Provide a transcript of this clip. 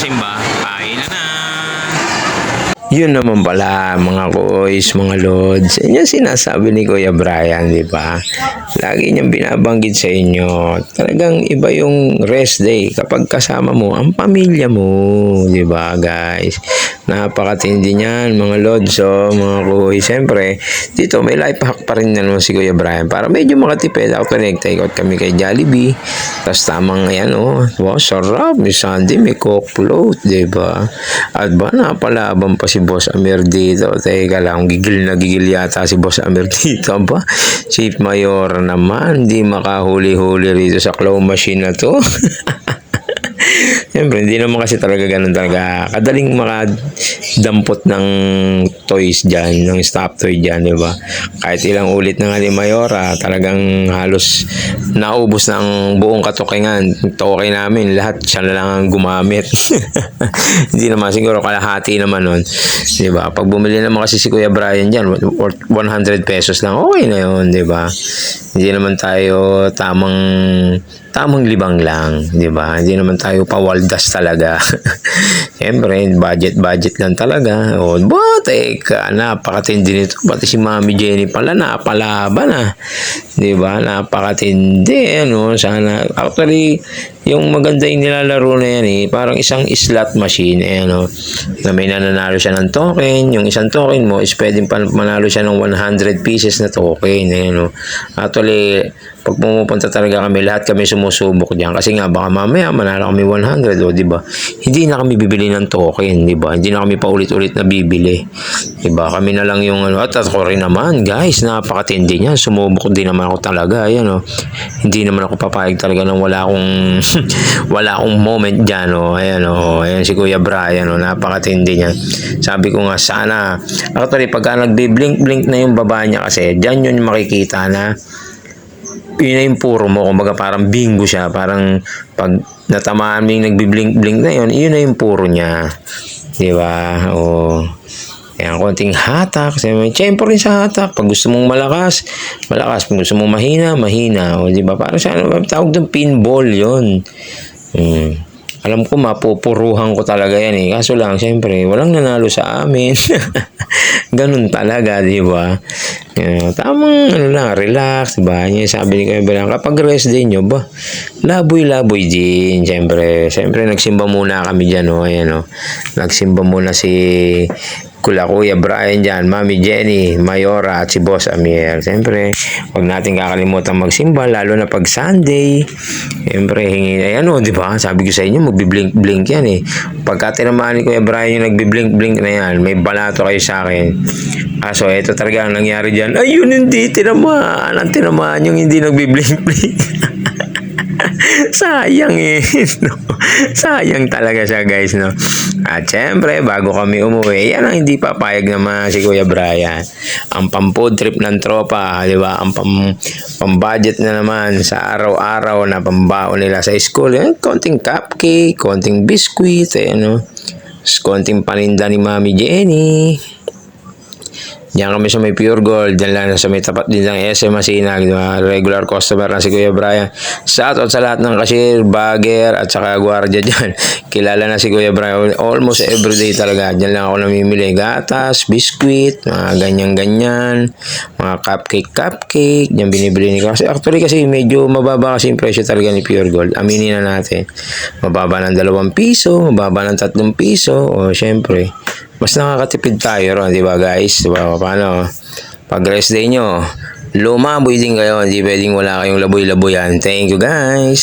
magpasimba, kain na. Yun naman pala mga koys, mga lods. Yan yung sinasabi ni Kuya Brian, di ba? Lagi niyang binabanggit sa inyo. Talagang iba yung rest day kapag kasama mo ang pamilya mo, di ba guys? Napakatindi niyan mga lods, so mga koys. Siyempre, dito may life hack pa rin naman si Kuya Brian para medyo makatipid. Ako take out kami kay Jollibee. Tapos tamang ayan, oh. Wow, sarap. May Sunday, may coke float, di ba? At ba, napalaban pa si Boss Amir dito. Teka lang, gigil na gigil yata si Boss Amir dito ba? Chief Mayor naman, hindi makahuli-huli rito sa claw machine na to. Siyempre, hindi naman kasi talaga ganun talaga. Kadaling makadampot ng toys dyan, ng stop toy dyan, di ba? Kahit ilang ulit na nga ni Mayora, talagang halos naubos ng buong katukingan. Toke namin, lahat siya na lang ang gumamit. Hindi naman, siguro kalahati naman nun. Di ba? Pag bumili naman kasi si Kuya Brian dyan, 100 pesos lang, okay na yun, di ba? Hindi naman tayo tamang libang lang, di ba? Hindi naman tayo pawaldas talaga. Siyempre, budget lang talaga. O, teka, napakatindi nito. Pati si Mami Jenny pala, napalaban na. Di ba? Napakatindi, ano, sana. Actually, yung maganda yung nilalaro na yan, parang isang slot machine, ano, na may nananalo siya ng token. Yung isang token mo is pwedeng manalo siya ng 100 pieces na token, ano. Actually, pag pumupunta talaga kami, lahat kami sumusubok diyan kasi nga baka mamaya manalo kami 100, o di ba? Hindi na kami bibili ng token, di ba? Hindi na kami paulit-ulit na bibili. Di ba? Kami na lang yung ano, at ako rin naman, guys, napakatindi niya. Sumubok din naman ako talaga, ayan, oh. Hindi naman ako papayag talaga nang wala akong moment diyan, oh. Ayan, oh. Ayan si Kuya Brian, oh. Napakatindi niya. Sabi ko nga sana, actually pagka nagbi-blink na yung baba niya kasi, diyan yun makikita na yun na yung puro mo, kumbaga parang bingo siya, parang pag natamaan mo yung nagbi-blink na yun, yun na yung puro niya, di ba? O, kaya konting hatak, may tiyempo rin sa hatak, pag gusto mong malakas, pag gusto mong mahina, o di ba? Parang sa ano, tawag doon, pinball yun. Alam ko mapupuruhan ko talaga yan, kaso lang siyempre walang nanalo sa amin. Ganun talaga, di ba? Tamang ano lang, relax, di ba? Sabi ni Kuya Brian, kapag rest day nyo ba, laboy din. Siyempre nagsimba muna kami dyan, oh. Ayan, oh. Nagsimba muna si Kuya Brian dyan, Mami Jenny, Mayora at si Boss Amir. Siyempre, huwag natin kakalimutan magsimba, lalo na pag Sunday. Siyempre, ano, di ba? Sabi ko sa inyo, magbi-blink yan, Pagka tinamaan ni Kuya Brian yung nagbi-blink na yan, may balato kayo sa akin. So, ito talaga ang nangyari dyan. Ayun, hindi tinamaan. Ang tinamaan yung hindi nagbi-blink. Sayang no? Sayang talaga siya, guys, no? At syempre, bago kami umuwi, yan ang hindi papayag naman si Kuya Brian. Ang pang-food trip ng tropa, di ba? Ang pang-budget na naman sa araw-araw na pambaon nila sa school. Konting cupcake, konting biscuit, no? Konting paninda ni Mami Jenny. Diyan kami sa may Pure Gold, diyan lang sa may tapat din ng SM Masinag, regular customer na si Kuya Brian. Shoutout sa lahat ng cashier, bagger, at saka gwardiya dyan. Kilala na si Kuya Brian almost everyday talaga. Diyan lang ako namimili. Gatas, biskuit, mga ganyan-ganyan, mga cupcake. Diyan binibili ni kasi. Actually kasi medyo mababa kasi yung presyo talaga ni Pure Gold. Aminin na natin. Mababa ng 2 piso, mababa ng 3 piso. O syempre, mas nakakatipid tayo ron, di ba guys? Di ba? Paano? Pag rest day nyo, lumaboy din kayo. Hindi pwedeng wala kayong laboy-laboyan. Thank you guys!